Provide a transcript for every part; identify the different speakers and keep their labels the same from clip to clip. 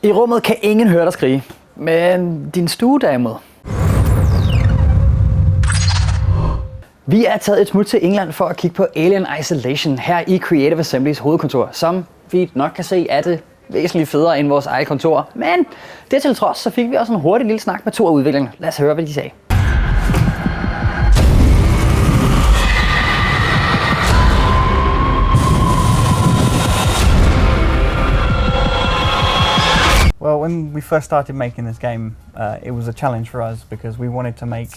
Speaker 1: I rummet kan ingen høre dig skrige, men din stue derimod. Vi er taget et smut til England for at kigge på Alien Isolation her i Creative Assemblys hovedkontor, som vi nok kan se er det væsentligt federe end vores eget kontor. Men det til trods, så fik vi også en hurtig lille snak med 2 af udviklerne. Lad os høre, hvad de sagde.
Speaker 2: Well, when we first started making this game, it was a challenge for us because we wanted to make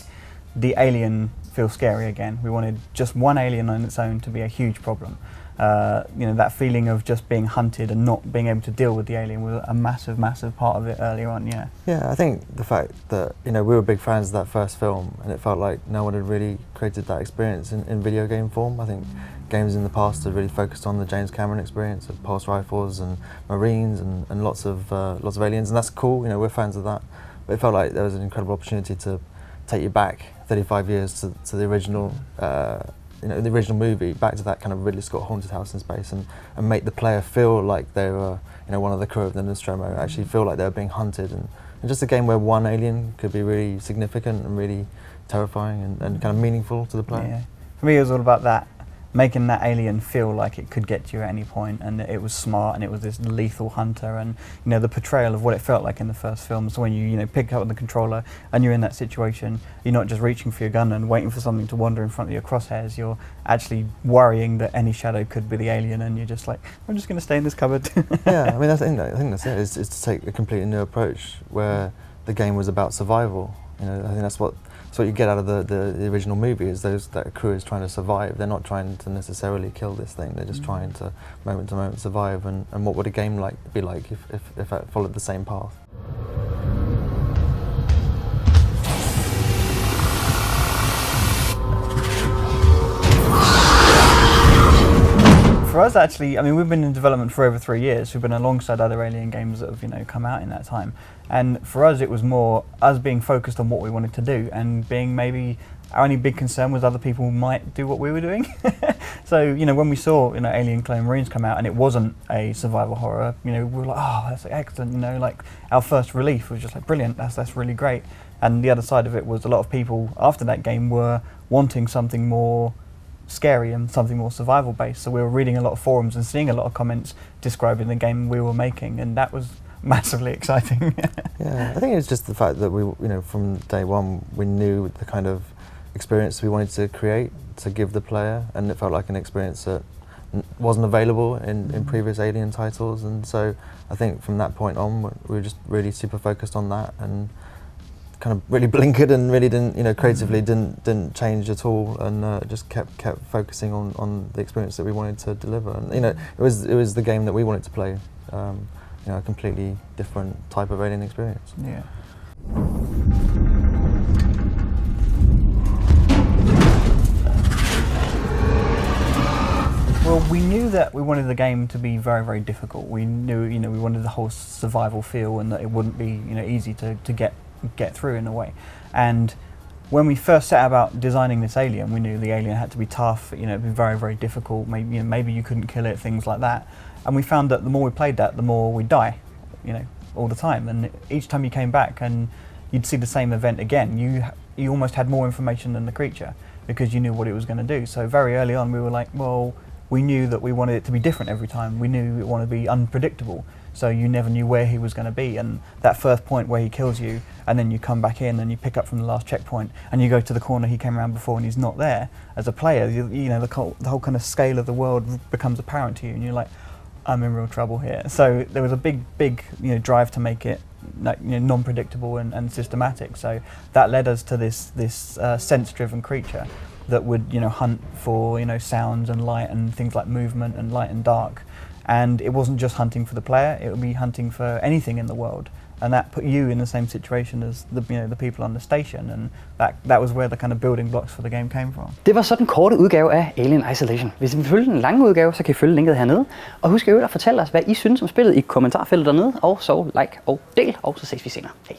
Speaker 2: the alien feel scary again. We wanted just one alien on its own to be a huge problem. That feeling of just being hunted and not being able to deal with the alien was a massive, massive part of it earlier on, yeah.
Speaker 3: Yeah, I think the fact that, we were big fans of that first film and it felt like no one had really created that experience in video game form. I think games in the past had really focused on the James Cameron experience of pulse rifles and Marines and lots of aliens, and that's cool, we're fans of that. But it felt like there was an incredible opportunity to take you back 35 years to the original the original movie, back to that kind of Ridley Scott haunted house in space, and make the player feel like they were one of the crew of the Nostromo, actually feel like they were being hunted, and just a game where one alien could be really significant and really terrifying and kind of meaningful to the player.
Speaker 2: Yeah. For me it was all about that, making that alien feel like it could get you at any point, and it was smart and it was this lethal hunter, and the portrayal of what it felt like in the first film. So when you pick up the controller and you're in that situation, you're not just reaching for your gun and waiting for something to wander in front of your crosshairs, you're actually worrying that any shadow could be the alien, and you're just like, I'm just going to stay in this cupboard.
Speaker 3: Yeah, I mean, I think that's it, is to take a completely new approach where the game was about survival. I think that's what you get out of the original movie, is that crew is trying to survive. They're not trying to necessarily kill this thing, they're just trying to moment survive, and what would a game be like if it followed the same path.
Speaker 2: For us, actually, I mean, we've been in development for over 3 years. We've been alongside other Alien games that have, come out in that time. And for us, it was more us being focused on what we wanted to do, and being maybe our only big concern was other people might do what we were doing. So, when we saw, Alien Clone Marines come out and it wasn't a survival horror, we were like, oh, that's excellent, like our first relief was just like, brilliant, that's really great. And the other side of it was a lot of people after that game were wanting something more scary and something more survival based, so we were reading a lot of forums and seeing a lot of comments describing the game we were making, and that was massively exciting.
Speaker 3: Yeah, I think it's just the fact that we, from day one, we knew the kind of experience we wanted to create to give the player, and it felt like an experience that wasn't available in previous Alien titles, and so I think from that point on we were just really super focused on that, and kind of really blinkered and really didn't, creatively didn't change at all, and just kept focusing on the experience that we wanted to deliver. And it was the game that we wanted to play, a completely different type of Alien experience.
Speaker 2: Yeah. Well, we knew that we wanted the game to be very, very difficult. We knew, we wanted the whole survival feel, and that it wouldn't be, easy to get through in a way. And when we first set about designing this alien, we knew the alien had to be tough, it'd be very, very difficult, maybe you couldn't kill it, things like that. And we found that the more we played that, the more we'd die, all the time. And each time you came back and you'd see the same event again, you almost had more information than the creature, because you knew what it was going to do. So very early on we were like, well, we knew that we wanted it to be different every time. We knew it wanted to be unpredictable, so you never knew where he was going to be. And that first point where he kills you, and then you come back in and you pick up from the last checkpoint, and you go to the corner he came around before and he's not there. As a player, the whole kind of scale of the world becomes apparent to you, and you're like, I'm in real trouble here. So there was a big drive to make it non-predictable and systematic. So that led us to this sense-driven creature that would hunt for sounds and light and things like movement and light and dark. And it wasn't just hunting for the player; it would be hunting for anything in the world, and that put you in the same situation as the people on the station, and that was where the kind of building blocks for the game came from.
Speaker 1: Det var så den korte udgave af Alien Isolation. Hvis I vil følge den lange udgave, så kan I følge linket hernede. Og husk at fortælle os, hvad I synes om spillet i kommentarfeltet dernede, og så like og del, og så ses vi senere. Hej.